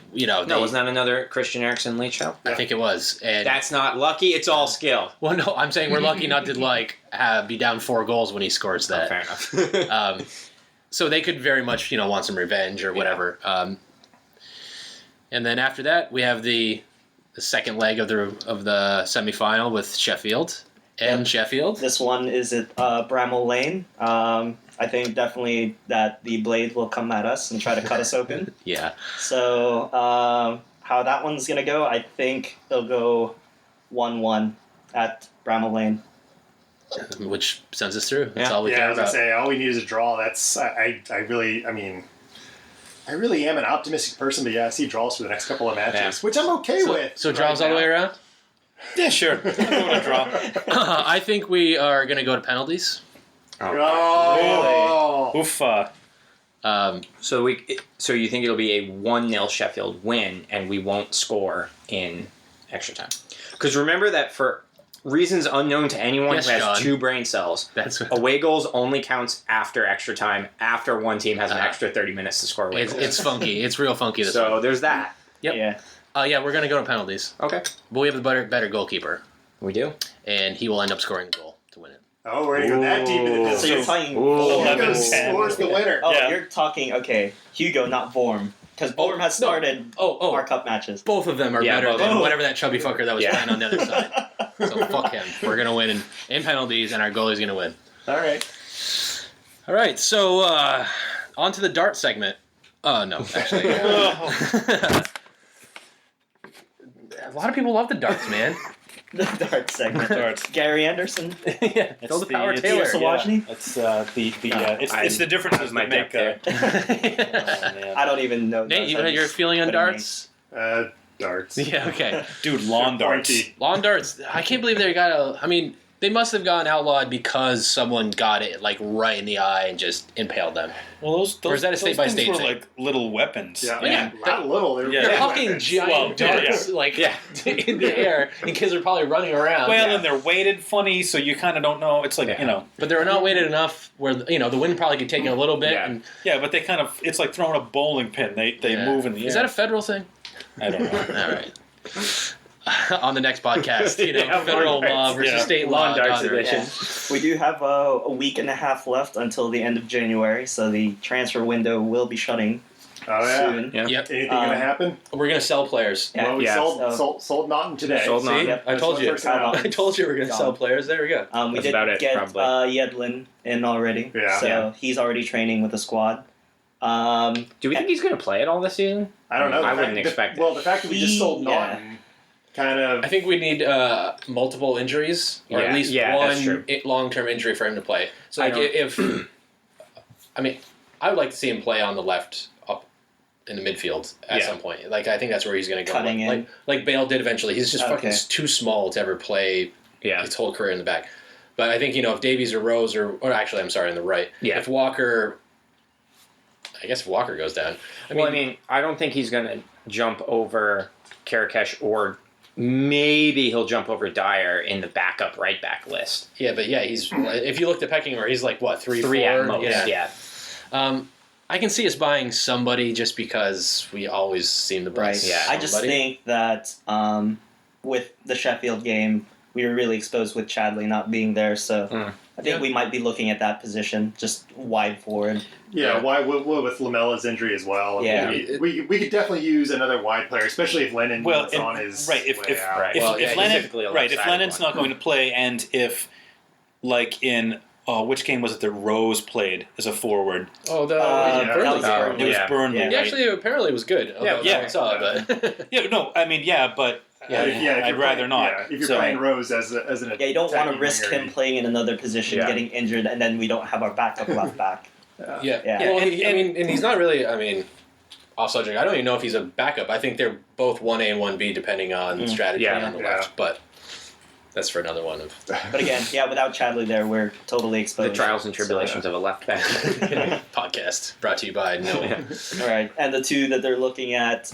wasn't that another Christian Eriksen late show? I think it was. And That's not lucky. It's all skill. well, no, I'm saying we're lucky not to be down 4 goals when he scores that. Fair enough. So they could very much, want some revenge or whatever. And then after that, we have the second leg of the semifinal with Sheffield and Sheffield. This one is at Bramall Lane. I think definitely that the Blade will come at us and try to cut us open. Yeah. So how that one's going to go, I think it'll go 1-1 at Bramall Lane. Which sends us through. That's all we care I was about. gonna say all we need is a draw. That's I really am an optimistic person, but I see draws for the next couple of matches, which I'm okay with. So draws all the way around? Yeah, sure. I'm going to draw. I think we are going to go to penalties. Oh, really? Oof. So you think it'll be a 1-0 Sheffield win, and we won't score in extra time? Because remember that for reasons unknown to anyone who has John. 2 brain cells, away goals only counts after extra time, after one team has an extra 30 minutes to score away goals. It's funky. It's real funky. So there's that. Yep. Yeah. We're going to go to penalties. Okay. But we have the better goalkeeper. We do. And he will end up scoring the goal to win it. Oh, we're going to go that deep into this. So you're talking Hugo scores the winner. Oh, you're talking, Hugo, not Vorm. Because Vorm has started our cup matches. Both of them are better than whatever that chubby fucker that was playing on the other side. So fuck him. We're going to win in penalties, and our goalie's going to win. All right, so on to the dart segment. Oh, no, actually. A lot of people love the darts, man. The dart segment. Gary Anderson. Throw the power Taylor. Sawajni. It's the differences that make. I don't even know. Nate, your feeling on darts? Darts. Yeah, okay. Dude, lawn darts. Lawn darts. I can't believe they they must have gone outlawed because someone got it right in the eye and just impaled them. Well, those or is that a state-by-state were thing? like little weapons. Yeah. Not little. They're fucking giant darts in the air, and kids are probably running around. Well, and they're weighted funny, so you kind of don't know. It's like, But they're not weighted enough where, the wind probably could take it a little bit. Yeah, and, but they kind of, it's like throwing a bowling pin. They move in the air. Is that a federal thing? I don't know. All right. On the next podcast, federal law versus state law. We do have a week and a half left until the end of January, so the transfer window will be shutting soon. Yep. Anything going to happen? We're going to sell players. Well, we sold Naughton today. Sold Naughton. Yep. I told you. I told you we're going to sell players. There we go. We That's did about it, get probably. Yedlin in already, Yeah. so he's already training with the squad. Do we think he's going to play at all this season? I don't know. I wouldn't expect it. Well, the fact that we just sold Naughton kind of... I think we need multiple injuries, or at least that's one true. long-term injury for him to play. So, I mean, I would like to see him play on the left up in the midfield at some point. Like, I think that's where he's going to go. Cutting in. Like Bale did eventually. He's just fucking too small to ever play his whole career in the back. But I think, if Davies or Rose or actually, I'm sorry, on the right. Yeah. If Walker... I guess if Walker goes down. I mean, I don't think he's going to jump over Karakesh, or maybe he'll jump over Dyer in the backup right back list. Yeah, but he's... If you look at pecking order, he's like, what, 3, 4? At most, yeah. I can see us buying somebody just because we always seem to buy Right. somebody. I just think that with the Sheffield game, we were really exposed with Chadley not being there, so I think we might be looking at that position, just wide forward. Yeah, why with Lamella's injury as well. Yeah. We could definitely use another wide player, especially if Lennon is on his if way out. if Lennon typically a if left-sided Lennon's one. not going to play, and if like in which game was it that Rose played as a forward? Oh, the that Burnley was game. Burnley. It was Yeah. Burnley. Yeah. He Right? actually apparently was good. Yeah, Although no one saw it, but but If I'd you're rather playing, not. Yeah, if you're So- playing Rose as an Yeah, you don't want to attacking risk winger, him playing in another position, getting injured, and then we don't have our backup left back. yeah. Yeah. Well, and he's not really. I mean, off subject. I don't even know if he's a backup. I think they're both 1A and 1B depending on strategy Yeah. on the Yeah. left. But that's for another one. But again, without Chadley there, we're totally exposed. The trials and tribulations of a left back. Podcast brought to you by No. All right, and the two that they're looking at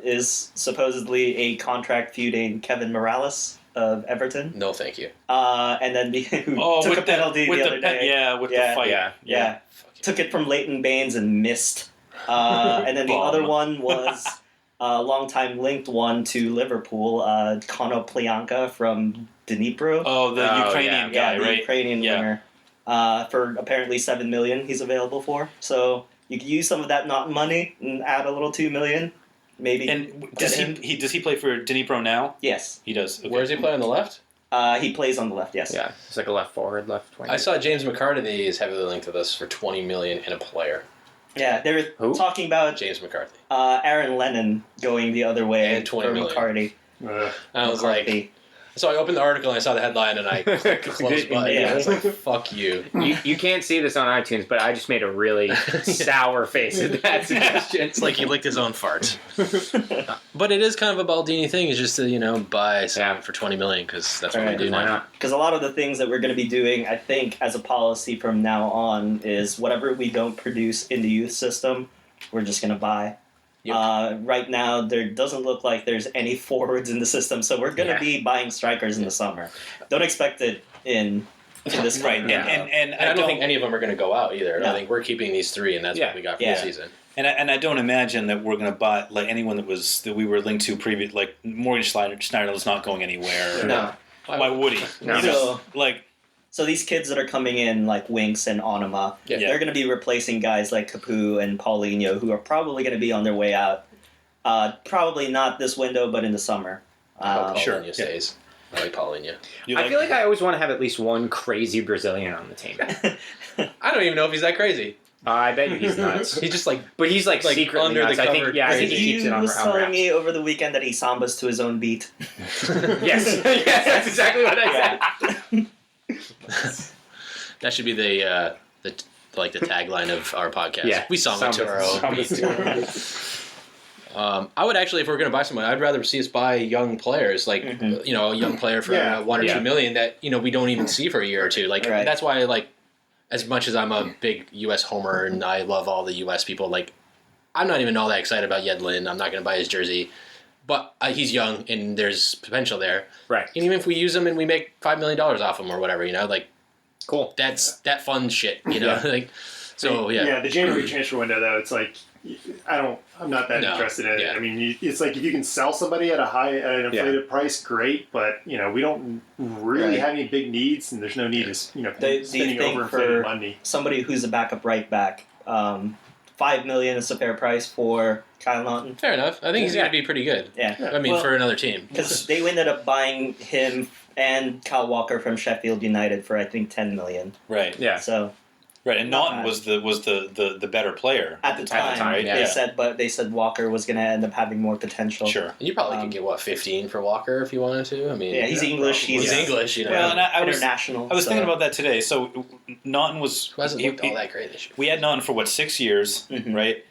is supposedly a contract feuding Kevin Morales of Everton, No, thank you. and then who took with a penalty with the other day. with Yeah. the fight. Yeah. Took it from Leighton Baines and missed. And then the Bum. other one was a long-time linked one to Liverpool, Kono Plianka from Dnipro. Oh, the Oh, Ukrainian yeah, guy, the right? Ukrainian Yeah. winger. For apparently $7 million he's available for. So you could use some of that not money and add a little $2 million. Maybe. And get him. does he play for Dnipro now? Yes. He does. Okay. Where does he play on the left? He plays on the left, yes. Yeah, it's like a left forward, left wing. I saw James McCarthy is heavily linked to this for $20 million in a player. Yeah, they were Who? talking about James McCarthy. Aaron Lennon going the other way And 20 for million. McCarty. I was like, McCarthy. so I opened the article and I saw the headline and I clicked the close button. Yeah. I was like, fuck you. You can't see this on iTunes, but I just made a really sour face at that suggestion. It's like he licked his own fart. But it is kind of a Baldini thing. Is just to buy something for $20 million because that's what we Right. do Why now. not? Because a lot of the things that we're going to be doing, I think, as a policy from now on, is whatever we don't produce in the youth system, we're just going to buy. Yep. Right now, there doesn't look like there's any forwards in the system, so we're going to be buying strikers in the summer. Don't expect it in this Right, kind of- and I don't think any of them are going to go out either. No. I think we're keeping these three, and that's what we got for the season. And I don't imagine that we're going to buy like anyone that we were linked to previous, like Morgan Schneider is not going anywhere. No. Why would he? No. You know, like So these kids that are coming in, like Winks and Onuma, Yeah. they're going to be replacing guys like Capu and Paulinho, who are probably going to be on their way out. Probably not this window, but in the summer. I hope Sure. Paulinho stays. I like Paulinho. I feel like I always want to have at least one crazy Brazilian on the team. I don't even know if he's that crazy. I bet you he's nuts. He's just like, But he's like secretly under nuts. the I think. cover Yeah, I think crazy. he keeps it on was on telling wraps. me over the weekend that he sambas to his own beat. Yes, yes, that's exactly what I said. that should be the tagline of our podcast. Yeah, We saw him to our own. I would actually, if we're going to buy someone, I'd rather see us buy young players, like a young player for Yeah. 1 or 2 million that we don't even see for a year or two. Like Right. that's why as much as I'm a big U.S. homer and I love all the U.S. people, I'm not even all that excited about Yedlin. I'm not going to buy his jersey, but he's young and there's potential there. Right. And even if we use him and we make $5 million off him or whatever, Cool. that's that fun shit, Yeah. The January transfer window though, it's like I'm not that interested in it. Yeah. I mean, it's like if you can sell somebody at an inflated price, great. But we don't really have any big needs, and there's no need to Do you spending think overinflated for money. somebody who's a backup right back, $5 million is a fair price for Kyle Naughton? Fair enough. I think he's going to be pretty good. Yeah. I mean, for another team. Because they ended up buying him and Kyle Walker from Sheffield United for, I think, $10 million. right. Yeah. So Right, and Not Naughton bad. was the better player At the time, right? yeah. They said Walker was going to end up having more potential. Sure. And you probably could get 15 for Walker if you wanted to. I mean, Yeah, he's English. he's English. You know, Well, and I was international. thinking about that today. So Naughton was who hasn't looked all that great this year. we had Naughton for 6 years, Mhm. right?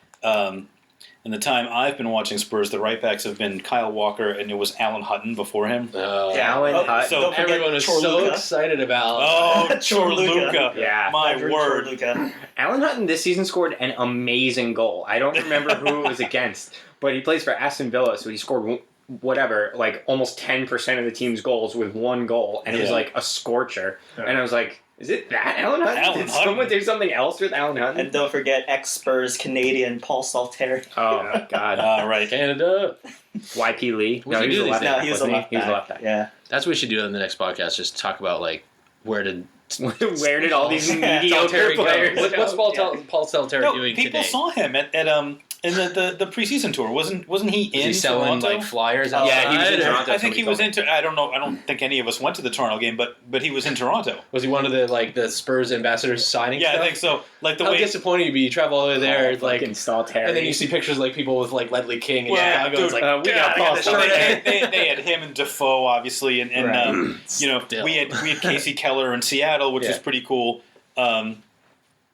In the time I've been watching Spurs, the right backs have been Kyle Walker and it was Alan Hutton before him. Alan Hutton. so don't forget Everyone was so Chorluka. excited about. Oh, Chorluka. Chorluka. Yeah. My Ivory word. Chorluka. Alan Hutton this season scored an amazing goal. I don't remember who it was against, but he plays for Aston Villa, so he scored whatever, like almost 10% of the team's goals with one goal, and it was Yeah. like a scorcher. Yeah. And I was like, is it that Alan Hutton? Alan Did Hutton. someone do something else with Alan Hutton? And don't forget ex-Spurs Canadian Paul Salteri. Oh, my God. Right. Canada. YP Lee? What'd he he do was a these left days? No, back, he was a wasn't left He was a back. left back. Yeah. That's what we should do in the next podcast. Just talk about like where did Where did all these mediocre Salteri go? players What's go? Paul Salteri No, doing people today? saw him at in the preseason tour. Wasn't he Is in he selling Toronto? like flyers? Oh, Yeah, he was in outside, or- Toronto. I think he somebody was told me. in. I don't know. I don't think any of us went to the Toronto game, but he was in Toronto. Was he one of the Spurs ambassadors signing? Yeah, stuff? I think so. Like the How way. disappointing you'd be. You travel all the way there, like, Fucking Stalteri. and then you see pictures like people with like Ledley King and Well, Chicago. It's dude, like, we got God, Paul I gotta Well, show that. they had him and Defoe, obviously, and Right. you know Still. we had Casey Keller in Seattle, which Yeah. was pretty cool.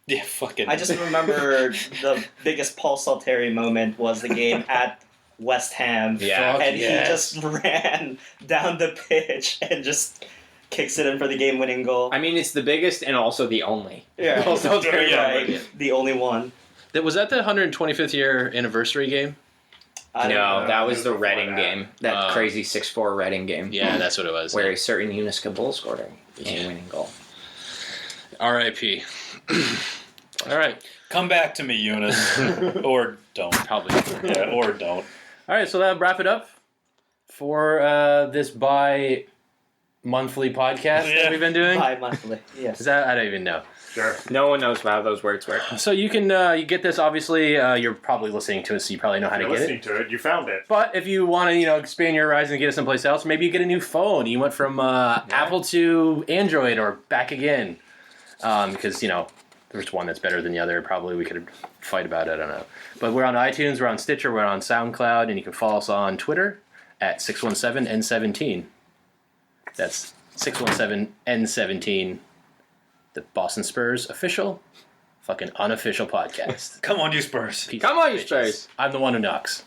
Yeah, fucking. I just remember the biggest Paul Salteri moment was the game at West Ham. Yeah. And Yes. he just ran down the pitch and just kicks it in for the game-winning goal. I mean, it's the biggest and also the only. Yeah. Paul Salteri Yeah. moment. Right. The only one. Was that the 125th year anniversary game? I don't No, know. that was the Before Reading that. game. That crazy 6-4 Reading game. Yeah, that's what it was. Where a certain Eunice Kaboul scored a game-winning goal. R.I.P. All right, Come back to me, Eunice, or don't. probably. Yeah, or don't. All right, so that'll wrap it up for this bi-monthly podcast Yeah. that we've been doing. Bi-monthly. Yes. Is that? I don't even know. Sure. No one knows how those words work. So you can you get this. Obviously, you're probably listening to it, so you probably know how You're to get listening it. to it. You found it. But if you want to, expand your horizon and get it someplace else, maybe you get a new phone. You went from Apple to Android or back again, because there's one that's better than the other. Probably we could fight about it. I don't know. But we're on iTunes, we're on Stitcher, we're on SoundCloud, and you can follow us on Twitter at 617N17. That's 617N17. The Boston Spurs official, fucking unofficial podcast. Come on, you Spurs. Peace Come out, on, you bitches. Spurs. I'm the one who knocks.